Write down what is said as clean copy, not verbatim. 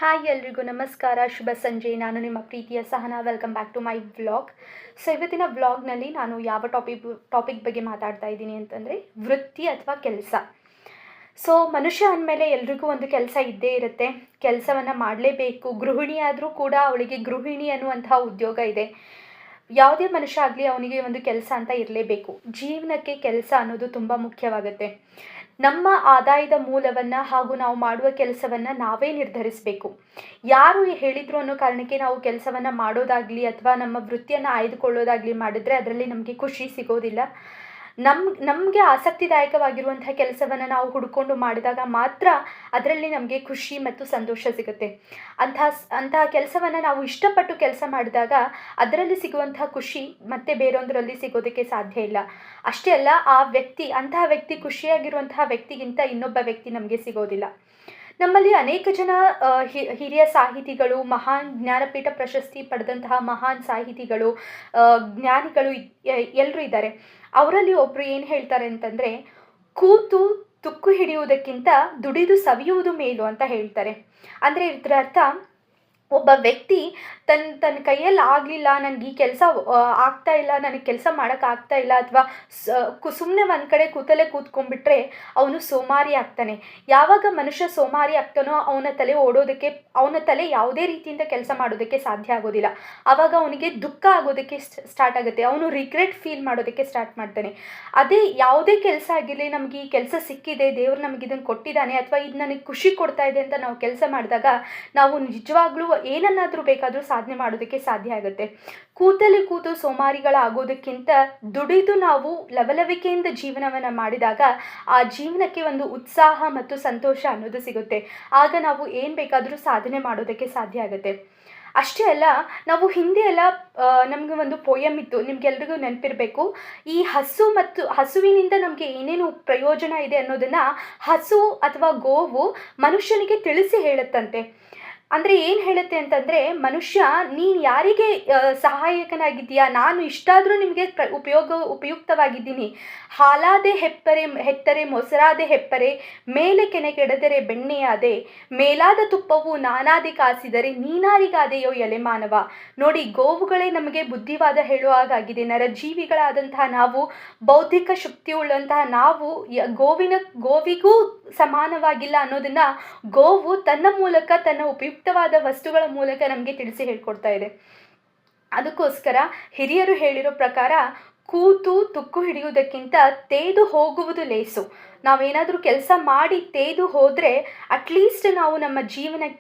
Hi ಎಲ್ರಿಗೂ ನಮಸ್ಕಾರ, ಶುಭ ಸಂಜೆ. ನಾನು ನಿಮ್ಮ ಪ್ರೀತಿಯ Sahana. Welcome back to my vlog. So ಇವತ್ತಿನ ವ್ಲಾಗ್ನಲ್ಲಿ ನಾನು ಯಾವ ಟಾಪಿಕ್ ಬಗ್ಗೆ ಮಾತಾಡ್ತಾ ಇದ್ದೀನಿ ಅಂತಂದರೆ ವೃತ್ತಿ ಅಥವಾ ಕೆಲಸ. ಸೊ ಮನುಷ್ಯ ಅಂದಮೇಲೆ ಎಲ್ರಿಗೂ ಒಂದು ಕೆಲಸ ಇದ್ದೇ ಇರುತ್ತೆ. ಕೆಲಸವನ್ನು ಮಾಡಲೇಬೇಕು. ಗೃಹಿಣಿಯಾದರೂ ಕೂಡ ಅವಳಿಗೆ ಗೃಹಿಣಿ ಅನ್ನುವಂತಹ ಉದ್ಯೋಗ ಇದೆ. ಯಾವುದೇ ಮನುಷ್ಯ ಆಗಲಿ ಅವನಿಗೆ ಒಂದು ಕೆಲಸ ಅಂತ ಇರಲೇಬೇಕು. ಜೀವನಕ್ಕೆ ಕೆಲಸ ಅನ್ನೋದು ತುಂಬ ಮುಖ್ಯವಾಗುತ್ತೆ. ನಮ್ಮ ಆದಾಯದ ಮೂಲವನ್ನು ಹಾಗೂ ನಾವು ಮಾಡುವ ಕೆಲಸವನ್ನು ನಾವೇ ನಿರ್ಧರಿಸಬೇಕು. ಯಾರು ಹೇಳಿದ್ರು ಅನ್ನೋ ಕಾರಣಕ್ಕೆ ನಾವು ಕೆಲಸವನ್ನು ಮಾಡೋದಾಗಲಿ ಅಥವಾ ನಮ್ಮ ವೃತ್ತಿಯನ್ನು ಆಯ್ದುಕೊಳ್ಳೋದಾಗಲಿ ಮಾಡಿದ್ರೆ ಅದರಲ್ಲಿ ನಮಗೆ ಖುಷಿ ಸಿಗೋದಿಲ್ಲ. ನಮಗೆ ಆಸಕ್ತಿದಾಯಕವಾಗಿರುವಂಥ ಕೆಲಸವನ್ನು ನಾವು ಹುಡ್ಕೊಂಡು ಮಾಡಿದಾಗ ಮಾತ್ರ ಅದರಲ್ಲಿ ನಮಗೆ ಖುಷಿ ಮತ್ತು ಸಂತೋಷ ಸಿಗುತ್ತೆ. ಅಂತಹ ಕೆಲಸವನ್ನು ನಾವು ಇಷ್ಟಪಟ್ಟು ಕೆಲಸ ಮಾಡಿದಾಗ ಅದರಲ್ಲಿ ಸಿಗುವಂಥ ಖುಷಿ ಮತ್ತೆ ಬೇರೊಂದರಲ್ಲಿ ಸಿಗೋದಕ್ಕೆ ಸಾಧ್ಯ ಇಲ್ಲ. ಅಷ್ಟೇ ಅಲ್ಲ, ಅಂತಹ ವ್ಯಕ್ತಿ ಖುಷಿಯಾಗಿರುವಂತಹ ವ್ಯಕ್ತಿಗಿಂತ ಇನ್ನೊಬ್ಬ ವ್ಯಕ್ತಿ ನಮಗೆ ಸಿಗೋದಿಲ್ಲ. ನಮ್ಮಲ್ಲಿ ಅನೇಕ ಜನ ಹಿರಿಯ ಸಾಹಿತಿಗಳು, ಮಹಾನ್ ಜ್ಞಾನಪೀಠ ಪ್ರಶಸ್ತಿ ಪಡೆದಂತಹ ಮಹಾನ್ ಸಾಹಿತಿಗಳು, ಜ್ಞಾನಿಗಳು ಎಲ್ಲರೂ ಇದ್ದಾರೆ. ಅವರಲ್ಲಿ ಒಬ್ಬರು ಏನು ಹೇಳ್ತಾರೆ ಅಂತಂದರೆ, ಕೂತು ತುಕ್ಕು ಹಿಡಿಯುವುದಕ್ಕಿಂತ ದುಡಿದು ಸವಿಯುವುದು ಮೇಲು ಅಂತ ಹೇಳ್ತಾರೆ. ಅಂದರೆ ಇದರ ಅರ್ಥ, ಒಬ್ಬ ವ್ಯಕ್ತಿ ತನ್ನ ಕೈಯಲ್ಲಿ ಆಗಲಿಲ್ಲ, ನನಗೆ ಈ ಕೆಲಸ ಆಗ್ತಾ ಇಲ್ಲ, ನನಗೆ ಕೆಲಸ ಮಾಡೋಕ್ಕಾಗ್ತಾ ಇಲ್ಲ, ಅಥವಾ ಸುಮ್ಮನೆ ಒಂದು ಕಡೆ ಕೂತ್ಕೊಂಡ್ಬಿಟ್ರೆ ಅವನು ಸೋಮಾರಿ ಆಗ್ತಾನೆ. ಯಾವಾಗ ಮನುಷ್ಯ ಸೋಮಾರಿ ಆಗ್ತಾನೋ ಅವನ ತಲೆ ಯಾವುದೇ ರೀತಿಯಿಂದ ಕೆಲಸ ಮಾಡೋದಕ್ಕೆ ಸಾಧ್ಯ ಆಗೋದಿಲ್ಲ. ಆವಾಗ ಅವನಿಗೆ ದುಃಖ ಆಗೋದಕ್ಕೆ ಸ್ಟಾರ್ಟ್ ಆಗುತ್ತೆ. ಅವನು ರಿಗ್ರೆಟ್ ಫೀಲ್ ಮಾಡೋದಕ್ಕೆ ಸ್ಟಾರ್ಟ್ ಮಾಡ್ತಾನೆ. ಅದೇ ಯಾವುದೇ ಕೆಲಸ ಆಗಿರಲಿ, ನಮಗೆ ಈ ಕೆಲಸ ಸಿಕ್ಕಿದೆ, ದೇವರು ನಮಗೆ ಇದನ್ನು ಕೊಟ್ಟಿದ್ದಾನೆ, ಅಥವಾ ಇದು ನನಗೆ ಖುಷಿ ಕೊಡ್ತಾ ಇದೆ ಅಂತ ನಾವು ಕೆಲಸ ಮಾಡಿದಾಗ ನಾವು ನಿಜವಾಗ್ಲೂ ಏನನ್ನಾದರೂ ಬೇಕಾದರೂ ಸಾಧನೆ ಮಾಡೋದಕ್ಕೆ ಸಾಧ್ಯ ಆಗುತ್ತೆ. ಕೂತು ಸೋಮಾರಿಗಳಾಗೋದಕ್ಕಿಂತ ದುಡಿದು ನಾವು ಲವಲವಿಕೆಯಿಂದ ಜೀವನವನ್ನು ಮಾಡಿದಾಗ ಆ ಜೀವನಕ್ಕೆ ಒಂದು ಉತ್ಸಾಹ ಮತ್ತು ಸಂತೋಷ ಅನ್ನೋದು ಸಿಗುತ್ತೆ. ಆಗ ನಾವು ಏನು ಬೇಕಾದರೂ ಸಾಧನೆ ಮಾಡೋದಕ್ಕೆ ಸಾಧ್ಯ ಆಗುತ್ತೆ. ಅಷ್ಟೇ ಅಲ್ಲ, ನಾವು ಹಿಂದೆ ಎಲ್ಲ ನಮಗೆ ಒಂದು ಪೋಯಮ್ ಇತ್ತು, ನಿಮಗೆಲ್ರಿಗೂ ನೆನಪಿರಬೇಕು. ಈ ಹಸುವಿನಿಂದ ನಮಗೆ ಏನೇನು ಪ್ರಯೋಜನ ಇದೆ ಅನ್ನೋದನ್ನು ಹಸು ಅಥವಾ ಗೋವು ಮನುಷ್ಯನಿಗೆ ತಿಳಿಸಿ ಹೇಳುತ್ತಂತೆ. ಅಂದರೆ ಏನು ಹೇಳುತ್ತೆ ಅಂತಂದರೆ, ಮನುಷ್ಯ ನೀನು ಯಾರಿಗೆ ಸಹಾಯಕನಾಗಿದ್ದೀಯಾ, ನಾನು ಇಷ್ಟಾದರೂ ನಿಮಗೆ ಉಪಯುಕ್ತವಾಗಿದ್ದೀನಿ. ಹಾಲಾದೆ ಹೆತ್ತರೆ ಮೊಸರಾದೆ ಹೆಪ್ಪರೆ, ಮೇಲೆ ಕೆನೆಗೆಡದರೆ ಬೆಣ್ಣೆಯಾದೆ, ಮೇಲಾದ ತುಪ್ಪವು ನಾನಾದಿ ಕಾಸಿದರೆ ನೀನಾರಿಗಾದೆಯೋ ಎಲೆಮಾನವ. ನೋಡಿ, ಗೋವುಗಳೇ ನಮಗೆ ಬುದ್ಧಿವಾದ ಹೇಳುವಾಗಿದೆ. ನರಜೀವಿಗಳಾದಂತಹ ನಾವು, ಬೌದ್ಧಿಕ ಶಕ್ತಿಯುಳ್ಳಂತಹ ನಾವು ಗೋವಿಗೂ ಸಮಾನವಾಗಿಲ್ಲ ಅನ್ನೋದನ್ನು ಗೋವು ತನ್ನ ಮೂಲಕ, ತನ್ನ ಉಪಯುಕ್ತವಾದ ವಸ್ತುಗಳ ಮೂಲಕ ನಮಗೆ ತಿಳಿಸಿ ಹೇಳ್ಕೊಡ್ತಾ ಇದೆ. ಅದಕ್ಕೋಸ್ಕರ ಹಿರಿಯರು ಹೇಳಿರೋ ಪ್ರಕಾರ, ಕೂತು ತುಕ್ಕು ಹಿಡಿಯುವುದಕ್ಕಿಂತ ತೇದು ಹೋಗುವುದು ಲೇಸು. ನಾವೇನಾದರೂ ಕೆಲಸ ಮಾಡಿ ತೇದು ಹೋದರೆ ಅಟ್ಲೀಸ್ಟ್ ನಾವು ನಮ್ಮ ಜೀವನಕ್ಕೆ